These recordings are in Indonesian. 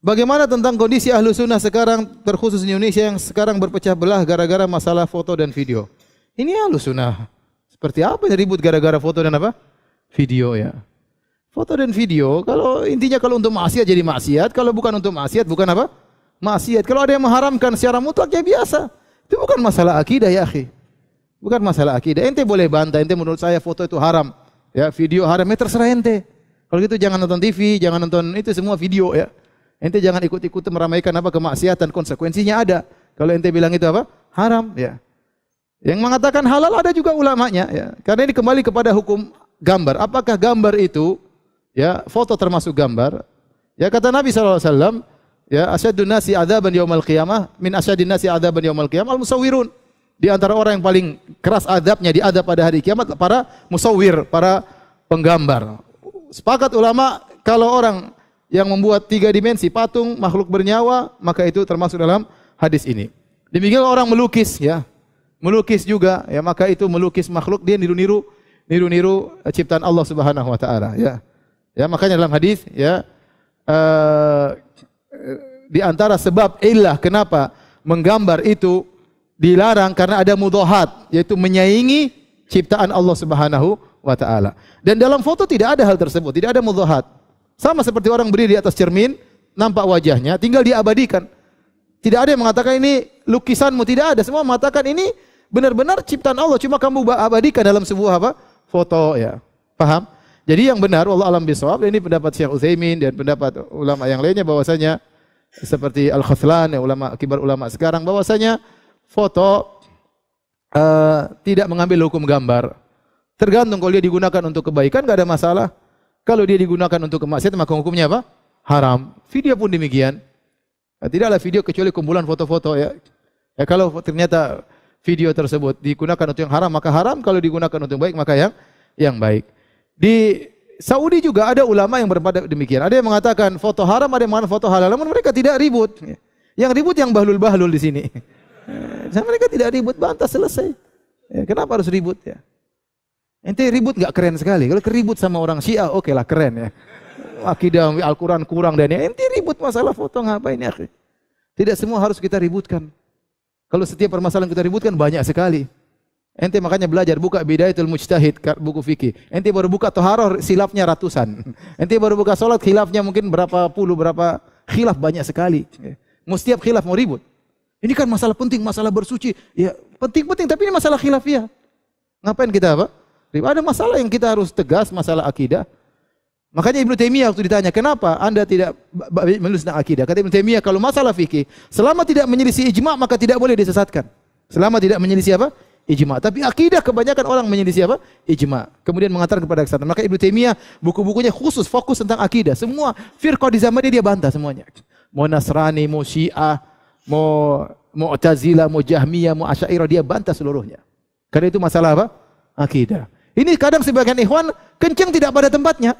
Bagaimana tentang kondisi ahlu sunnah sekarang, terkhusus di Indonesia yang sekarang berpecah belah gara-gara masalah foto dan video? Ini ahlu sunnah. Seperti apa yang ribut gara-gara foto dan apa? Video ya. Foto dan video, kalau intinya kalau untuk maksiat jadi maksiat, kalau bukan untuk maksiat bukan apa? Maksiat. Kalau ada yang mengharamkan secara mutlak ya biasa. Itu bukan masalah akidah ya akhi. Bukan masalah akidah. Ente boleh bantah, ente menurut saya foto itu haram. Ya, video haram, ya terserah ente. Kalau gitu jangan nonton TV, jangan nonton itu semua video ya. Ente jangan ikut-ikut meramaikan apa kemaksiatan, konsekuensinya ada. Kalau ente bilang itu apa? Haram ya. Yang mengatakan halal ada juga ulamanya ya. Karena ini kembali kepada hukum gambar. Apakah gambar itu ya foto termasuk gambar? Ya kata Nabi SAW, ya asyadun nasi adzaban yaumil qiyamah min asyadin nasi adzaban yaumil qiyamah al-musawwirun. Di antara orang yang paling keras adabnya di adab pada hari kiamat para musawwir, para penggambar. Sepakat ulama kalau orang yang membuat 3 dimensi patung makhluk bernyawa maka itu termasuk dalam hadis ini. Demikian orang melukis ya. Melukis juga ya, maka itu melukis makhluk, dia niru-niru ciptaan Allah Subhanahu wa taala ya. Ya makanya dalam hadis ya di antara sebab illah kenapa menggambar itu dilarang karena ada mudhahat, yaitu menyaingi ciptaan Allah Subhanahu wa taala. Dan dalam foto tidak ada hal tersebut, tidak ada mudhahat. Sama seperti orang berdiri di atas cermin, nampak wajahnya, tinggal diabadikan. Tidak ada yang mengatakan ini lukisanmu, tidak ada. Semua mengatakan ini benar-benar ciptaan Allah, cuma kamu abadikan dalam sebuah apa? Foto ya. Paham? Jadi yang benar wallahu alam bisawab, ini pendapat Syekh Utsaimin dan pendapat ulama yang lainnya bahwasanya seperti Al-Khathlan, ulama kibar ulama sekarang, bahwasanya foto tidak mengambil hukum gambar. Tergantung, kalau dia digunakan untuk kebaikan enggak ada masalah. Kalau dia digunakan untuk kemaksiatan maka hukumnya apa? Haram. Video pun demikian. Tidaklah video kecuali kumpulan foto-foto ya. Ya kalau ternyata video tersebut digunakan untuk yang haram maka haram, kalau digunakan untuk baik maka yang baik. Di Saudi juga ada ulama yang berpendapat demikian. Ada yang mengatakan foto haram, ada yang mengatakan foto halal. Namun mereka tidak ribut. Yang ribut yang bahlul-bahlul di sini. Mereka tidak ribut, bantah selesai. Ya, kenapa harus ribut ya? Ente ribut enggak keren sekali. Kalau keribut sama orang Syiah, oke lah keren ya. Akidah Al-Quran kurang dan ya. Ente ribut masalah foto ngapain ya? Tidak semua harus kita ributkan. Kalau setiap permasalahan kita ributkan banyak sekali. Ente makanya belajar buka Bidayatul Mujtahid buku fikih. Ente baru buka Thaharah silafnya ratusan. Ente baru buka salat khilafnya mungkin berapa puluh, berapa khilaf banyak sekali. Mau setiap khilaf mau ribut. Ini kan masalah penting, masalah bersuci. Ya penting-penting tapi ini masalah khilafiyah. Ngapain kita apa? Ada masalah yang kita harus tegas, masalah akidah. Makanya Ibnu Taimiyah waktu ditanya, kenapa Anda tidak menulis tentang akidah? Kata Ibnu Taimiyah, kalau masalah fikih, selama tidak menyelisih ijma' maka tidak boleh disesatkan. Selama tidak menyelisih apa? Ijma'. Tapi akidah kebanyakan orang menyelisih apa? Ijma'. Kemudian mengatakan kepada kesesatan. Maka Ibnu Taimiyah buku-bukunya khusus fokus tentang akidah. Semua firqah di zamannya dia bantah semuanya. Mau Nasrani, mau Syiah, mau Mu'tazilah, mau Jahmiyah, mau Asy'ariyah, dia bantah seluruhnya. Karena itu masalah apa? Akidah. Ini kadang sebagian ikhwan kenceng tidak pada tempatnya.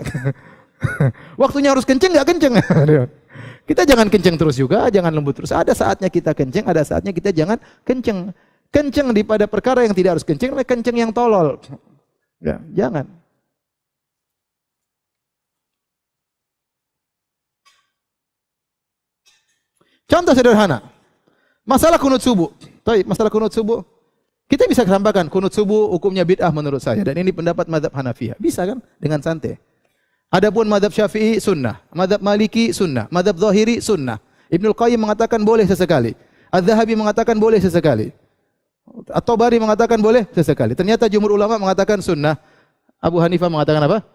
Waktunya harus kenceng enggak kenceng. Kita jangan kenceng terus juga, jangan lembut terus. Ada saatnya kita kenceng, ada saatnya kita jangan kenceng. Kenceng pada perkara yang tidak harus kenceng, kenceng yang tolol. Ya, jangan. Contoh sederhana. Masalah kunut subuh. Masalah kunut subuh. Kita bisa sampaikan kunut subuh hukumnya bid'ah menurut saya, dan ini pendapat mazhab Hanafiyah. Bisa kan dengan santai. Adapun mazhab Syafi'i sunnah, mazhab Maliki sunnah, mazhab Zahiri sunnah. Ibnul Qayyim mengatakan boleh sesekali. Az-Zahabi mengatakan boleh sesekali. At-Tabari mengatakan boleh sesekali. Ternyata jumhur ulama mengatakan sunnah. Abu Hanifah mengatakan apa?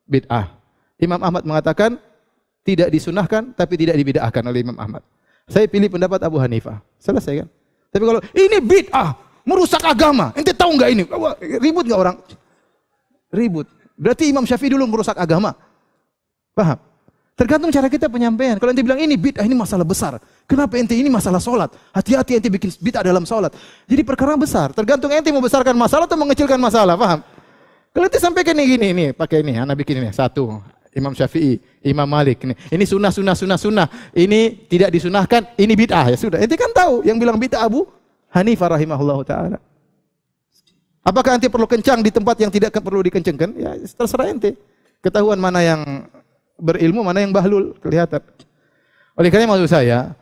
Bid'ah. Imam Ahmad mengatakan tidak disunahkan tapi tidak dibid'ahkan oleh Imam Ahmad. Saya pilih pendapat Abu Hanifah. Selesai kan? Tapi kalau ini bid'ah, merusak agama. Ente tahu enggak ini? Ribut enggak orang? Ribut. Berarti Imam Syafi'i dulu merusak agama. Paham? Tergantung cara kita penyampaian. Kalau ente bilang ini bid'ah, ini masalah besar. Kenapa ente ini masalah solat? Hati-hati ente bikin bid'ah dalam solat. Jadi perkara besar. Tergantung ente mau besarkan masalah atau mengecilkan masalah. Paham? Kalau ente sampaikan ini gini, pakai ini, anak bikin ini. Satu, Imam Syafi'i, Imam Malik. Ini sunnah. Ini tidak disunahkan, ini bid'ah. Ya sudah. Ente kan tahu yang bilang bid'ah Abu Hanifah rahimahullahu ta'ala. Apakah ente perlu kencang di tempat yang tidak perlu dikencengkan? Ya terserah ente. Ketahuan mana yang berilmu, mana yang bahlul, kelihatan. Oleh karena maksud saya,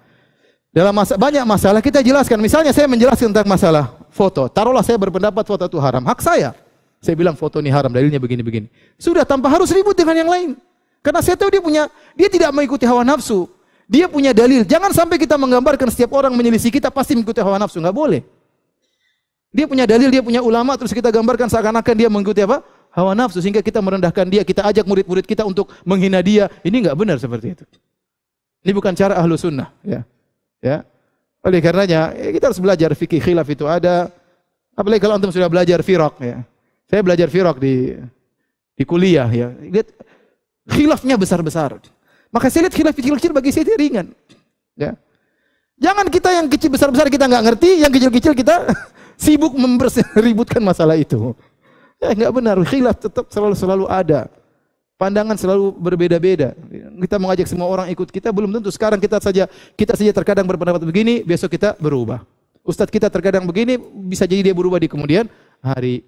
dalam banyak masalah kita jelaskan. Misalnya saya menjelaskan tentang masalah foto. Taruhlah saya berpendapat foto itu haram. Hak saya. Saya bilang foto ini haram, dalilnya begini-begini. Sudah, tanpa harus ribut dengan yang lain. Karena saya tahu dia tidak mengikuti hawa nafsu. Dia punya dalil. Jangan sampai kita menggambarkan setiap orang menyelisih kita pasti mengikuti hawa nafsu. Enggak boleh. Dia punya dalil, dia punya ulama, terus kita gambarkan seakan-akan dia mengikuti apa? Hawa nafsu. Sehingga kita merendahkan dia, kita ajak murid-murid kita untuk menghina dia. Ini enggak benar seperti itu. Ini bukan cara ahlu sunnah. Ya. Oleh karenanya, kita harus belajar fikih khilaf itu ada. Apalagi kalau antum sudah belajar firaq. Ya. Saya belajar firaq di kuliah. Ya. Lihat, khilafnya besar-besar. Maka saya lihat khilaf kecil-kecil bagi saya ringan. Ya. Jangan kita yang kecil besar-besar kita nggak ngerti, yang kecil-kecil kita sibuk ributkan masalah itu. Ya nggak benar, khilaf tetap selalu ada. Pandangan selalu berbeda-beda. Kita mengajak semua orang ikut kita belum tentu. Sekarang kita saja terkadang berpendapat begini, besok kita berubah. Ustadz kita terkadang begini, bisa jadi dia berubah di kemudian hari.